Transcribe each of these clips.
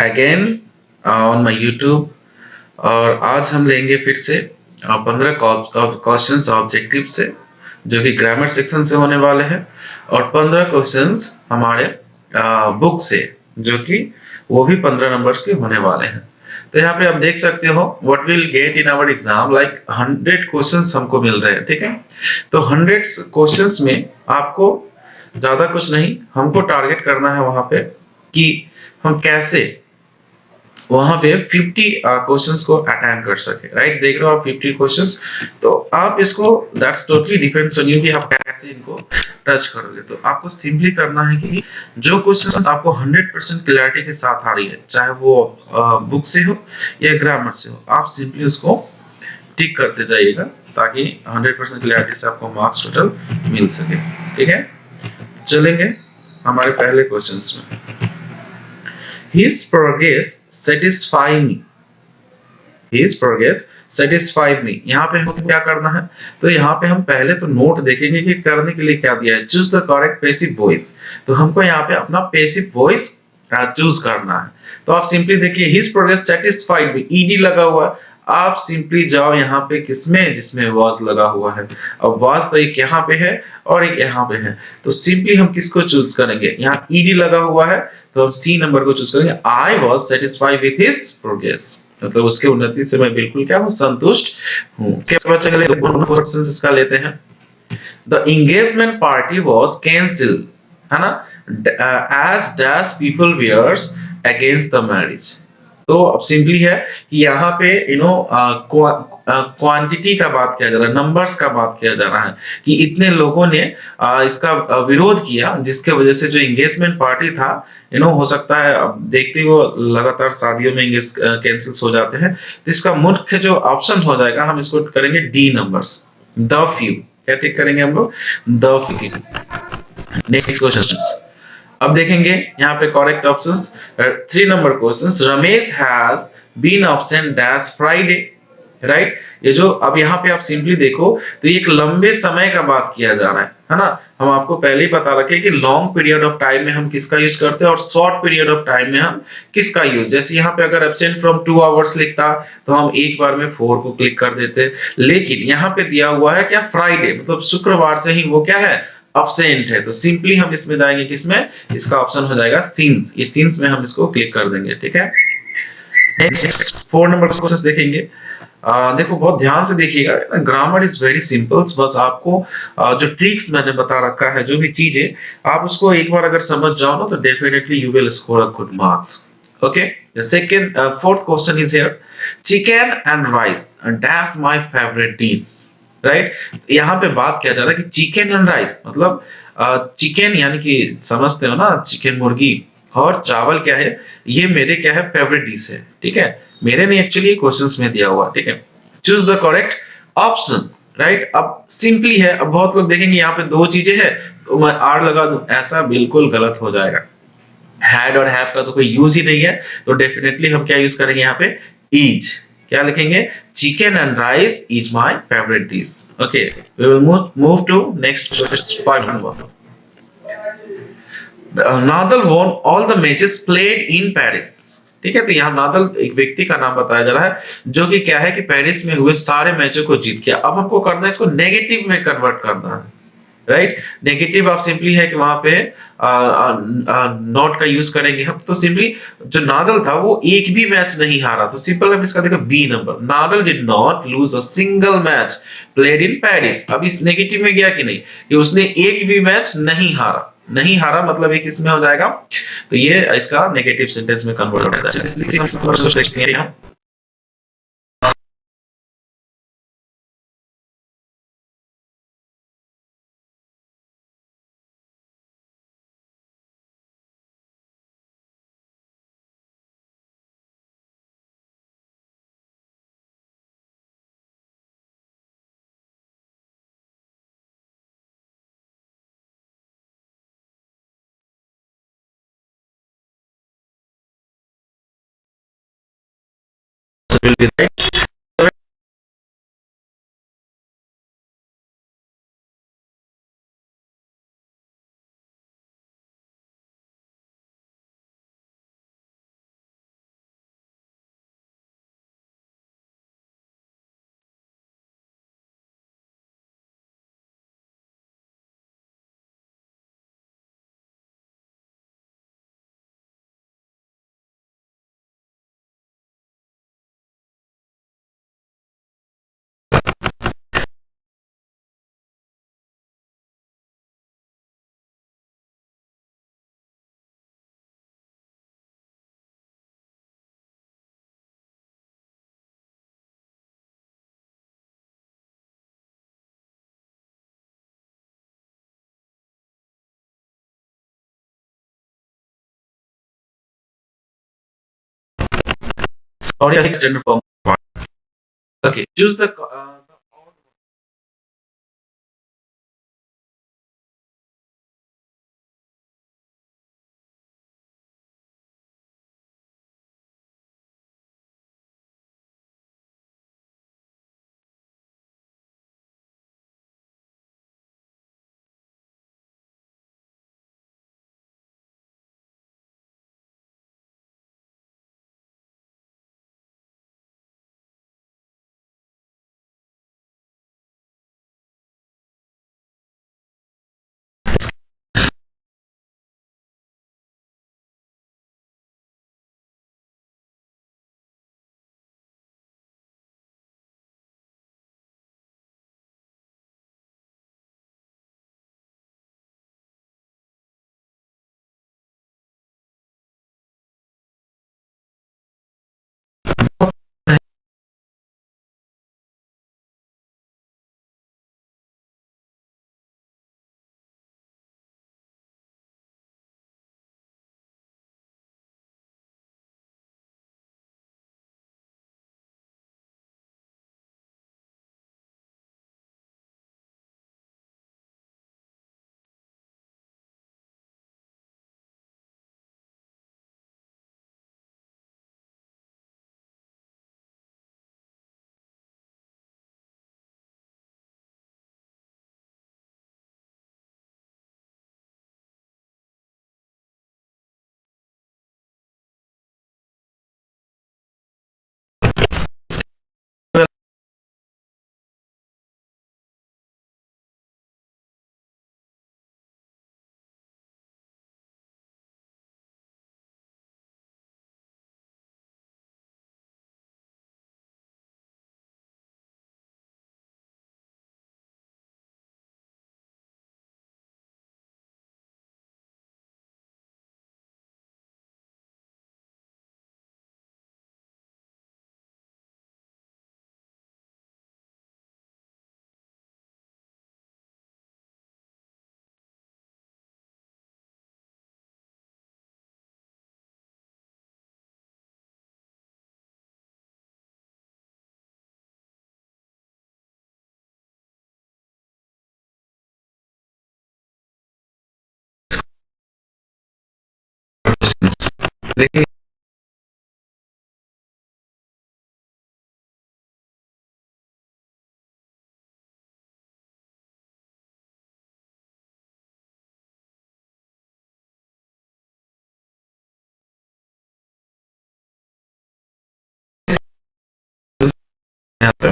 Again on my YouTube. और आज हम लेंगे फिर से 15 क्वेश्चंस ऑब्जेक्टिव से, जो कि ग्रामर सेक्शन से होने वाले हैं, और 15 क्वेश्चंस हमारे बुक से, जो कि वो भी 15 नंबर्स के होने वाले हैं। तो यहाँ पे आप देख सकते हो what will get in our exam, like 100 questions हमको मिल रहे हैं। ठीक है, तो 100 क्वेश्चंस में आपको ज्यादा कुछ नहीं, हमको टारगेट करना है वहां पे कि हम कैसे वहां पे 50 क्वेश्चंस को अटेम्प्ट कर सके। राइट, देख रहे हो आप 50 क्वेश्चंस। तो आप इसको, that's totally depends on you कि आप कैसे इनको टच करोगे। तो आपको सिंपली करना है कि जो क्वेश्चंस आपको 100% क्लैरिटी के साथ आ रही है, चाहे वो बुक से हो या ग्रामर से हो, आप सिंपली उसको टिक करते जाइएगा, ताकि 100% क्लैरिटी से आपको मार्क्स टोटल मिल सके। ठीक है, चलेंगे हमारे पहले क्वेश्चंस में। His progress satisfy me. His progress satisfy me। यहाँ पे हमको क्या करना है? तो यहाँ पे हम पहले तो नोट देखेंगे कि करने के लिए क्या दिया है। Choose the correct passive voice. तो हमको यहाँ पे अपना पैसिव वॉइस चूज करना है। तो आप सिंपली देखिए, हिज प्रोग्रेस सेटिस्फाइड में ईडी लगा हुआ है। आप सिंपली जाओ यहाँ पे किसमें, जिसमें वाज लगा हुआ है। अब वाज तो एक यहाँ पे है और एक यहाँ पे है, तो सिंपली हम किसको चूज करेंगे? यहाँ ईडी लगा हुआ है, तो हम सी नंबर को चूज करेंगे। I was satisfied with his progress, मतलब उसके उन्नति से मैं बिल्कुल क्या हूँ, संतुष्ट हूँ। चलिए क्वेश्चन इसका लेते हैं। The engagement party was cancelled, है ना, as dash people were against the marriage. तो अब सिंपली है कि यहाँ पे क्वांटिटी का बात किया जा रहा है, नंबर्स का बात किया जा रहा है कि इतने लोगों ने इसका विरोध किया, जिसके वजह से जो एंगेजमेंट पार्टी था, हो सकता है, अब देखते हो लगातार शादियों में एंगेज कैंसिल्स हो जाते हैं। तो इसका मुख्य जो ऑप्शन हो जाएगा, हम इसको करेंगे डी नंबर्स, द फ्यू। क्या टिक करेंगे हम लोग? The few. नेक्स्ट क्वेश्चन अब देखेंगे यहाँ पे correct options. 3 number questions, Ramesh has been absent dash Friday. Right, ये जो अब यहाँ पे आप सिंपली देखो, तो ये एक लंबे समय का बात किया जा रहा है ना। हम आपको पहले ही बता रखे कि लॉन्ग पीरियड ऑफ टाइम में हम किसका यूज करते हैं और शॉर्ट पीरियड ऑफ टाइम में हम किसका यूज। जैसे यहाँ पे अगर एब्सेंट फ्रॉम 2 आवर्स लिखता, तो हम एक बार में 4 को क्लिक कर देते। लेकिन यहाँ पे दिया हुआ है क्या, फ्राइडे, मतलब शुक्रवार से ही वो क्या है, अब्सेंट है। तो सिंपली हम इसमें जाएंगे किसमें, इसका ऑप्शन हो जाएगा सिंस। ये सिंस में हम इसको क्लिक कर देंगे। ठीक है, नेक्स्ट 4 नंबर क्वेश्चन देखेंगे। देखो बहुत ध्यान से देखिएगा, ग्रामर इज वेरी सिंपल। बस आपको जो ट्रिक्स मैंने बता रखा है, जो भी चीजें आप उसको एक बार अगर समझ जाओ ना, तो definitely you will score a good marks. Okay, the second fourth question is here, chicken and rice that's my favourite dish. Right, यहाँ पे बात किया जा रहा है कि चिकन एंड राइस, मतलब चिकन यानी कि समझते हो ना, चिकन मुर्गी, और चावल क्या है, ये मेरे क्या है, फेवरेट डिश है। ठीक है, मेरे नहीं, एक्चुअली क्वेश्चंस में दिया हुआ। ठीक है, choose the correct option. Right, अब सिंपली है, अब बहुत लोग देखेंगे यहाँ पे दो चीजें हैं, तो मैं आर लगा दूं, ऐसा बिल्कुल गलत हो जाएगा। हैड और हैव का तो कोई यूज ही नहीं है, तो डेफिनेटली हम क्या यूज करेंगे यहाँ पे, इज। क्या लिखेंगे, chicken and rice is my favourite dish. Okay, we will move to next question 5 number. Nadal won all the matches played in Paris. ठीक है, तो यहाँ नादल एक व्यक्ति का नाम बताया जा रहा है, जो कि क्या है कि पेरिस में हुए सारे मैचों को जीत गया। अब हमको करना है, इसको नेगेटिव में कन्वर्ट करना है। राइट, नेगेटिव आप सिंपली है कि वहां पे नॉट का यूज करेंगे हम। तो सिंपली जो नादल था वो एक भी मैच नहीं हारा, तो सिंपल हम इसका देखो B number, Nadal did not lose a single match played in Paris. अब इस नेगेटिव में गया कि नहीं, कि उसने एक भी मैच नहीं हारा। नहीं हारा मतलब एक इसमें हो जाएगा, तो ये इसका नेगेटिव सेंटेंस में कन्वर्ट हो जाएगा। Sorry, I extended for one. Okay, choose the देखिए यहाँ पे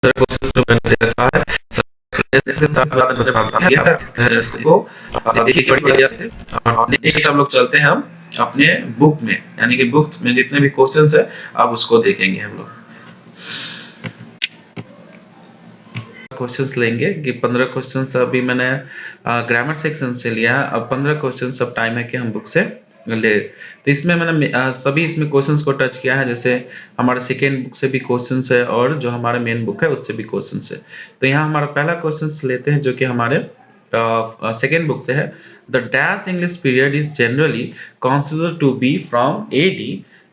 कोशिश जो मैंने दे रखा है इसके साथ साथ मैंने बता दिया इसको देखिए बड़ी बढ़िया से और नेक्स्ट हम लोग चलते हैं हम अपने बुक में यानी कि बुक में जितने भी क्वेश्चंस है अब उसको देखेंगे हम लोग क्वेश्चंस लेंगे कि 15 क्वेश्चंस अभी मैंने ग्रामर सेक्शन से लिया है अब 15 क्वेश्चंस अब टाइम है कि हम बुक से ले तो इसमें मैंने सभी इसमें क्वेश्चंस को टच किया है जैसे हमारे सेकेंड बुक से भी क्वेश्चंस है और जो हमारा मेन बुक है उससे भी क्वेश्चंस है तो यहाँ हमारा पहला क्वेश्चंस लेते हैं जो कि हमारे सेकेंड बुक से है the dash English period is generally considered to be from AD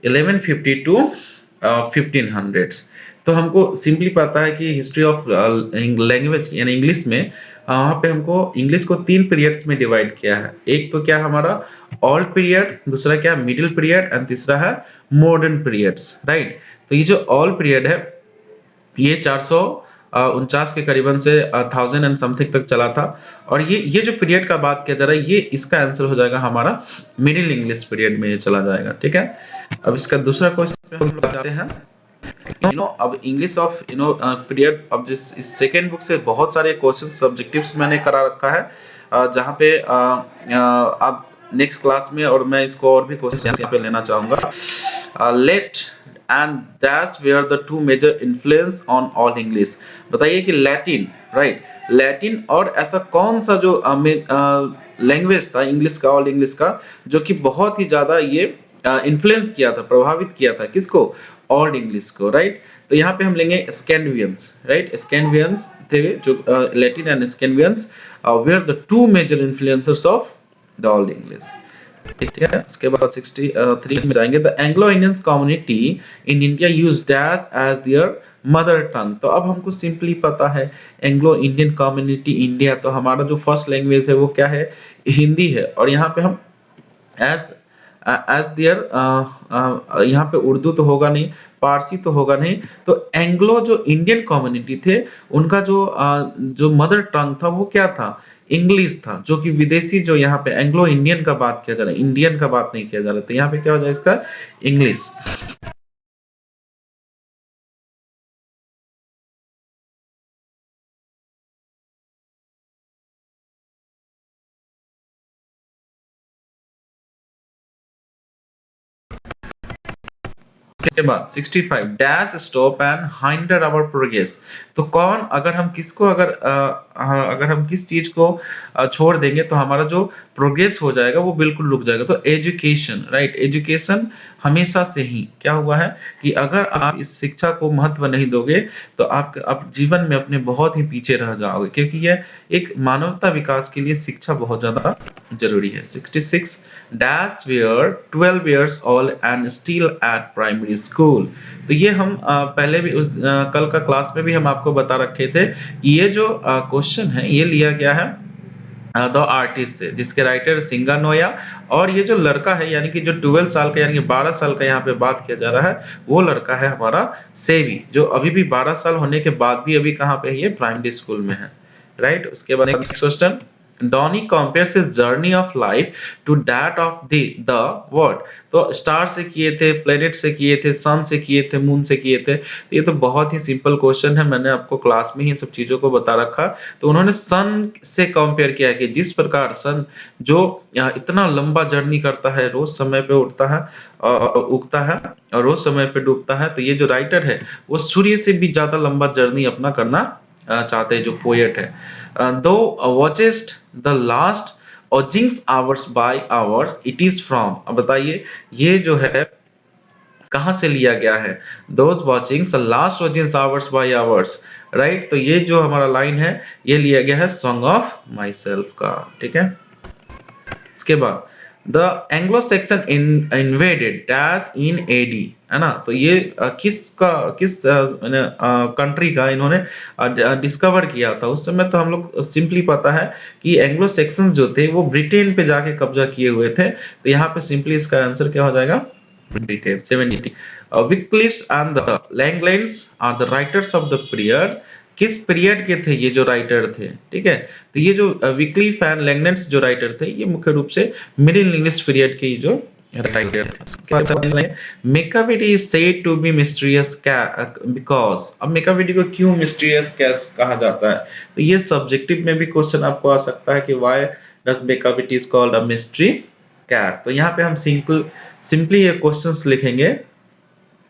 1150 to 1500 तो हमको सिंपली पता है कि हिस्ट्री ऑफ लैंग्वेज यानी इंग्लिश में वहाँ पे हमको इंग्लिश को 3 पीरियड्स में डिवाइड किया है एक तो क्या हमारा ओल्ड पीरियड दूसरा क्या मिडिल पीरियड एंड तीसरा है मॉडर्न पीरियड्स राइट तो ये जो ऑल पीरियड है ये 449 के करीबन से 1000 एंड समथिंग तक चला था और ये जो पीरियड का बात किया जा रहा है ये इसका आंसर हो जाएगा हमारा मिडिल इंग्लिश पीरियड में ये चला जाएगा ठीक है अब इसका दूसरा क्वेश्चन हम लोग जाते हैं अब इंग्लिश ऑफ पीरियड, अब जिस इस सेकेंड बुक से बहुत सारे क्वेश्चन सब्जेक्टिव्स मैंने करा रखा है, जहाँ पे अब नेक्स्ट क्लास में, और मैं इसको और भी क्वेश्चन यहाँ पे लेना चाहूंगा। Late and that's where the two major influence on all English. बताइए कि लैटिन, राइट, लैटिन और ऐसा कौन सा जो लैंग्वेज था इंग्लिश का, ऑल इंग्लिश का, जो कि बहुत ही ज्यादा ये इन्फ्लुएंस किया था, प्रभावित किया था किसको, ओल्ड इंग्लिश को, राइट। तो यहाँ पे हम लेंगे स्कैंडिनेवियंस, राइट, स्कैंडिनेवियंस थे जो Latin and Scandinavians were the two major influencers of the old English. ठीक है, उसके बाद 63 में जाएंगे। The Anglo Indian community in India use dash as their mother tongue. तो अब हमको सिंपली पता है एंग्लो इंडियन कम्युनिटी इंडिया, तो हमारा जो फर्स्ट लैंग्वेज है वो क्या है, हिंदी है। और यहाँ पे हम एज एज देयर, यहाँ पे उर्दू तो होगा नहीं, पारसी तो होगा नहीं, तो एंग्लो जो इंडियन कम्युनिटी थे उनका जो मदर टंग था वो क्या था, इंग्लिश था, जो कि विदेशी, जो यहाँ पे एंग्लो इंडियन का बात किया जा रहा है, इंडियन का बात नहीं किया जा रहा, तो यहाँ पे क्या हो जाए इसका, इंग्लिश। इसके बाद 65 dash stop and hinder our progress. तो कौन, अगर हम किसको, अगर हम किस चीज को छोड़ देंगे तो हमारा जो प्रोग्रेस हो जाएगा वो बिल्कुल रुक जाएगा। तो एजुकेशन, राइट, एजुकेशन हमेशा से ही क्या हुआ है कि अगर आप इस शिक्षा को महत्व नहीं दोगे तो आप जीवन में अपने बहुत ही पीछे रह जाओगे, क्योंकि यह एक मानवता विकास के लिए शिक्षा बहुत ज्यादा जरूरी है। 66 dash where 12 years old and still at primary school। तो ये हम पहले भी कल का क्लास में भी हम आपको बता रखे थे कि ये जो क्वेश्चन है ये लिया गया है द आर्टिस्ट से, जिसके राइटर सिंगानोया। और ये जो लड़का है यानी कि जो 12 साल का यानी कि 12 साल का यहाँ पे बात किया जा रहा है, वो लड़का है हमारा सेवी, जो अभी भी 12 साल होने के बाद भी अभी कहाँ पे है, ये प्राइमरी स्कूल में है, राइट। उसके बाद next question, Donne compares his journey of life to that of the world. तो स्टार से किए थे, प्लेनेट से किए थे, सन से किए थे, मून से किए थे। तो ये तो बहुत ही सिंपल क्वेश्चन है, मैंने आपको क्लास में ही सब चीजों को बता रखा। तो उन्होंने सन से कंपेयर किया कि जिस प्रकार सन जो इतना लंबा जर्नी करता है, रोज समय पे उठता है, उगता है और रोज समय पे डूबता है, तो ये जो राइटर है वो सूर्य से भी ज्यादा लंबा जर्नी अपना करना चाहते हैं, जो पोएट है। Thou watchest the last oozings hours by hours it is from. अब बताइए ये जो है कहाँ से लिया गया है, those watching the last watching hours by hours, right. तो ये जो हमारा लाइन है ये लिया गया है सॉन्ग ऑफ माई सेल्फ का, ठीक है। इसके बाद the Anglo Saxon invaded dash in AD, है ना। तो ये किस कंट्री का इन्होंने डिस्कवर किया था। उस समय तो हम लोग सिंपली पता है कि एंग्लो सेक्शन जो थे वो ब्रिटेन पे जाके कब्जा किए हुए थे, तो यहाँ पे सिंपली इसका आंसर क्या हो जाएगा, Britain. 70 Wycliffe and the Langlands are the writers of the period. किस पीरियड के थे ये जो राइटर थे, ठीक है। तो ये जो विक्लिफ एंड लैंगलैंड्स जो राइटर थे ये मुख्य रूप से मिडिल इंग्लिश पीरियड के जो राइटर थे। Macavity is said to be mysterious because. अब मेकाविटी को क्यों मिस्टीरियस कैस कहा जाता है, तो ये सब्जेक्टिव में भी क्वेश्चन आपको आ सकता है कि why does Macavity is called a mystery cat. तो यहाँ पे हम सिंपली ये क्वेश्चंस लिखेंगे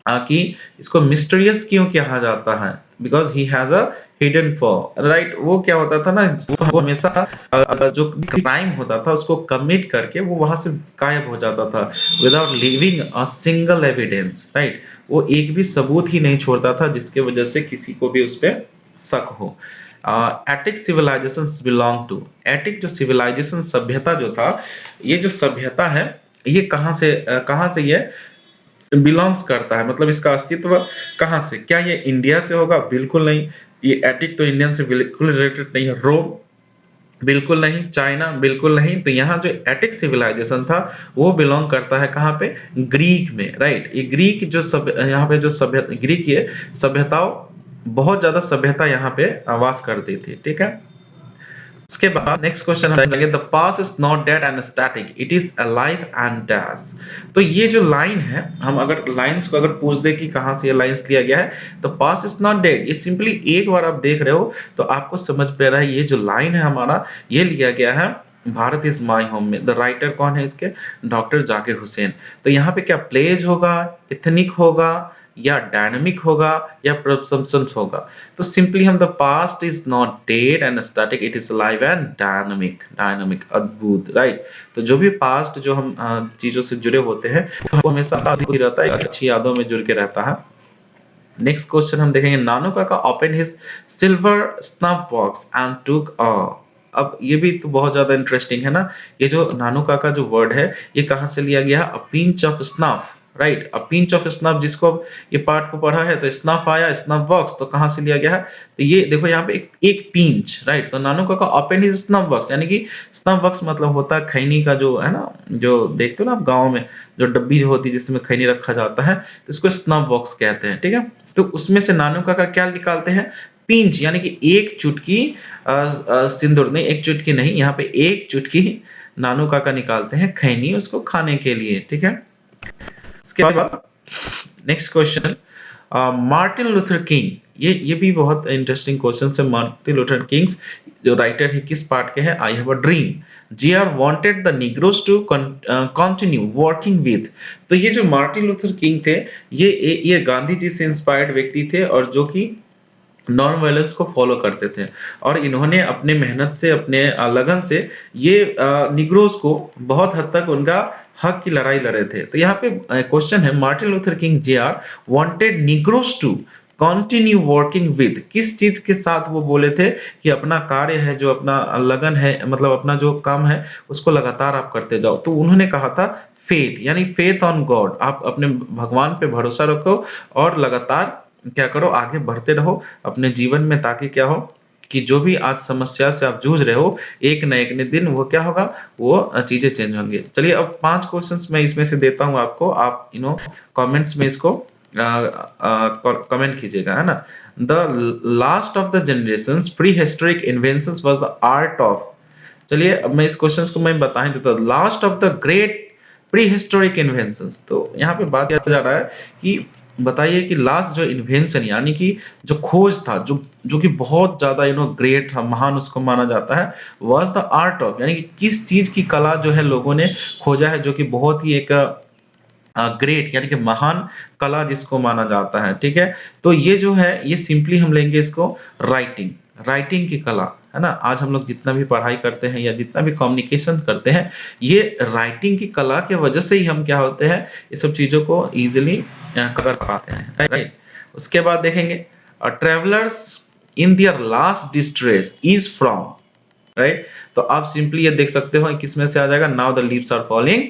कि इसको मिस्टीरियस क्यों कहा जाता है, because he has a hidden for, right. वो क्या होता था ना, वो हमेशा जो क्राइम होता था उसको कमिट करके वो वहां से गायब हो जाता था without living a single evidence, right. वो एक भी सबूत ही नहीं छोड़ता था जिसके वजह से किसी को भी उस पर शक हो। Attic civilization belong to, Attic जो सिविलाइजेशन सभ्यता जो था, ये जो सभ्यता है ये कहाँ से ये बिलोंग्स करता है, मतलब इसका अस्तित्व कहाँ से, क्या ये इंडिया से होगा, बिल्कुल नहीं। ये एटिक तो इंडियन से बिल्कुल रिलेटेड नहीं है। रोम बिल्कुल नहीं, चाइना बिल्कुल नहीं। तो यहाँ जो एटिक सिविलाइजेशन था वो बिलोंग करता है कहाँ पे, ग्रीक में, राइट। ये ग्रीक जो यहाँ पे जो सभ्यता, ग्रीक ये सभ्यताओं, बहुत ज्यादा सभ्यता यहाँ पे वास करती थी, ठीक है। उसके बाद नेक्स्ट क्वेश्चन हम देखेंगे, the pass is not dead and static, it is alive and dash. तो ये जो लाइन है, हम अगर लाइंस को अगर पूछ दे कि कहाँ से ये लाइंस लिया गया है, the pass is not dead, ये सिंपली एक बार आप देख रहे हो तो आपको समझ पे रहा है ये जो लाइन है हमारा, ये लिया गया है भारत इज माई होम में। द राइटर कौन है इसके? डॉक्टर जाकिर हुसैन। तो यहाँ पे क्या प्लेज होगा, इथनिक होगा, या डायनामिक होगा, या प्रसम्पशंस होगा? तो सिंपली हम the past is not dead and static, it is live and dynamic. Dynamic, अद्भुत, राइट। तो जो भी पास्ट जो हम चीजों से जुड़े होते हैं वो हमेशा अद्भुत ही रहता है, अच्छी यादों में जुड़ के रहता है। नेक्स्ट क्वेश्चन हम देखेंगे, Nanu Kaka open his silver snuff box and took a. अब ये भी तो बहुत ज्यादा इंटरेस्टिंग है ना। ये जो नानू काका जो वर्ड है, ये कहाँ से लिया गया? A pinch of snuff, right. A pinch of snuff, जिसको अब ये पार्ट को पढ़ा है तो स्नफ आया, स्नफ बॉक्स, तो कहाँ से लिया गया है? तो ये देखो यहाँ पे एक पिंच, राइट। तो नानू Kaka open his snuff box, यानी कि स्नफ बॉक्स मतलब होता है खैनी का, जो है ना, जो देखते हो ना आप गाँव में, जो डब्बी जो होती है जिसमें खैनी रखा जाता है, तो इसको स्नफ बॉक्स कहते हैं, ठीक है। तो उसमें से नानू काका क्या निकालते हैं? पिंच, यानी कि एक चुटकी सिंदूर, नहीं एक चुटकी नहीं, यहाँ पे एक चुटकी नानू काका निकालते हैं खैनी उसको खाने के लिए, ठीक है। इसके बाद next question, Martin Luther King, ये भी बहुत इंटरेस्टिंग क्वेश्चन है। मार्टिन लूथर किंग्स जो राइटर है किस पार्ट के हैं? I have a dream. GR wanted the negroes to continue working with. तो ये जो मार्टिन लूथर किंग थे, ये गांधी जी से इंस्पायर्ड व्यक्ति थे, और जो कि नॉन वायलेंस को फॉलो करते थे, और इन्होंने अपने मेहनत से, अपने लगन से ये निग्रोस को बहुत हद तक उनका हक की लड़ाई लड़े थे। तो यहाँ पे क्वेश्चन है, Martin Luther King junior wanted negroes to continue working with, किस चीज के साथ वो बोले थे कि अपना कार्य है, जो अपना लगन है, मतलब अपना जो काम है उसको लगातार आप करते जाओ। तो उन्होंने कहा था फेथ, यानी फेथ ऑन गॉड, आप अपने भगवान पे भरोसा रखो और लगातार क्या करो, आगे बढ़ते रहो अपने जीवन में, ताकि क्या हो कि जो भी आज समस्या से आप जूझ रहे हो, एक न एक दिन वो क्या होगा, वो चीजें चेंज होंगी। चलिए अब 5 क्वेश्चंस मैं इसमें से देता हूं आपको, आप कमेंट्स में इसको कमेंट कीजिएगा, है ना। The last of the generations pre historic inventions was the art of. चलिए अब मैं इस क्वेश्चन को मैं बता ही देता हूं, last of the great pre historic inventions. तो यहाँ पे बात किया जा रहा है कि बताइए कि लास्ट जो इन्वेंशन, यानी कि जो खोज था, जो कि बहुत ज्यादा ग्रेट था, महान उसको माना जाता है, वाज द आर्ट ऑफ, यानी कि किस चीज की कला जो है लोगों ने खोजा है, जो कि बहुत ही एक ग्रेट, यानी कि महान कला जिसको माना जाता है, ठीक है। तो ये जो है, ये सिंपली हम लेंगे इसको राइटिंग, राइटिंग की कला, है ना। आज हम लोग जितना भी पढ़ाई करते हैं या जितना भी कम्युनिकेशन करते हैं, ये राइटिंग की कला के वजह से ही हम क्या होते हैं, ये सब चीजों को इजीली कर पाते हैं, राइट। उसके बाद देखेंगे, travellers in their last distress is from, right. तो आप सिंपली ये देख सकते हो किसमें से आ जाएगा, now the leaves are falling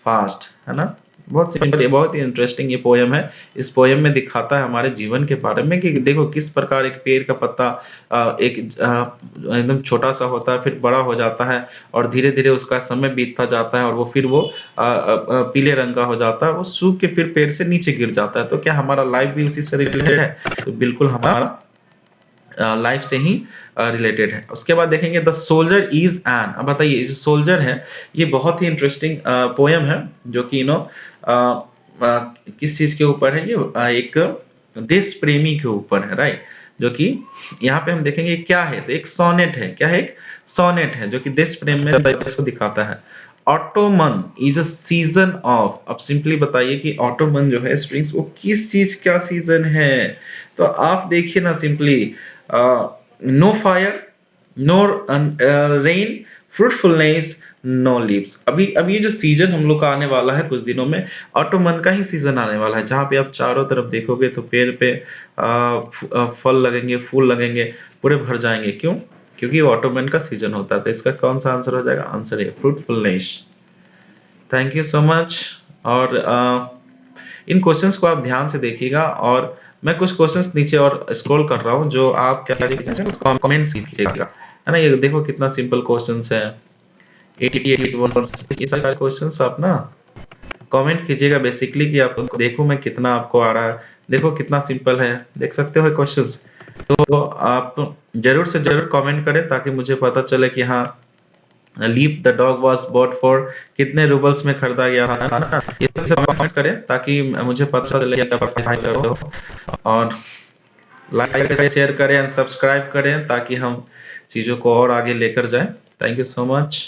fast, है ना। बहुत सिंपल, बहुत ही इंटरेस्टिंग ये पोयम है। इस पोयम में दिखाता है हमारे जीवन के बारे में कि देखो किस प्रकार एक पेड़ का पत्ता एकदम छोटा सा होता है, फिर बड़ा हो जाता है, और धीरे धीरे उसका समय बीतता जाता है, और वो फिर वो पीले रंग का हो जाता है, वो सूख के फिर पेड़ से नीचे गिर जाता है। तो क्या हमारा लाइफ भी उसी से रिलेटेड है? तो बिल्कुल हमारा लाइफ से ही रिलेटेड है। उसके बाद देखेंगे, द सोल्जर इज एन। अब बताइए, जो सोल्जर है, ये बहुत ही इंटरेस्टिंग पोयम है, जो कि किस चीज के ऊपर है? ये एक देश प्रेमी के ऊपर है, राइट। जो कि यहाँ पे हम देखेंगे क्या है, तो एक सोनेट है। क्या है? एक सोनेट है, जो कि देश प्रेम में इसको दिखाता है। Ottoman is a season of. अब सिंपली बताइए कि ऑटोमन जो है स्प्रिंग्स, वो किस चीज का सीजन है? तो आप देखिए ना, simply no fire, no rain, fruitfulness, no leaves. अब ये जो सीजन हम लोग का आने वाला है कुछ दिनों में, ऑटोमन का ही सीजन आने वाला है, जहाँ पे आप चारों तरफ देखोगे तो पेड़ पे फल लगेंगे, फूल लगेंगे, पूरे भर जाएंगे। क्यों? क्योंकि ऑटोमन का सीजन होता है। तो इसका कौन सा आंसर हो जाएगा? आंसर है fruitfulness. Thank you so much. और इन क्वेश्चंस को आप ध्यान से देखिएगा, और मैं कुछ क्वेश्चंस नीचे और स्क्रॉल कर रहा हूँ, जो आप क्या कमेंट कीजिएगा, है ना। ये देखो कितना सिंपल क्वेश्चंस है, 88 वर्ड्स, ये सारे क्वेश्चंस आप ना कमेंट कीजिएगा बेसिकली, कि आप देखो मैं कितना आपको आ रहा है। देखो कितना सिंपल है, देख सकते हो क्वेश्चंस। तो आप ज़रूर से ज़रूर कमेंट करें ताकि मुझे पता चले कि हाँ, leap the dog was bought for कितने रूबल्स में खरीदा गया था, है ना? ये सब कमेंट्स करें ताकि मुझे पता चले कि आप पढ़ाई करो और लाइक करें, शेयर करें एंड सब्सक्राइब करें ताकि हम चीज़ों को और आगे लेकर जाएँ। Thank you so much.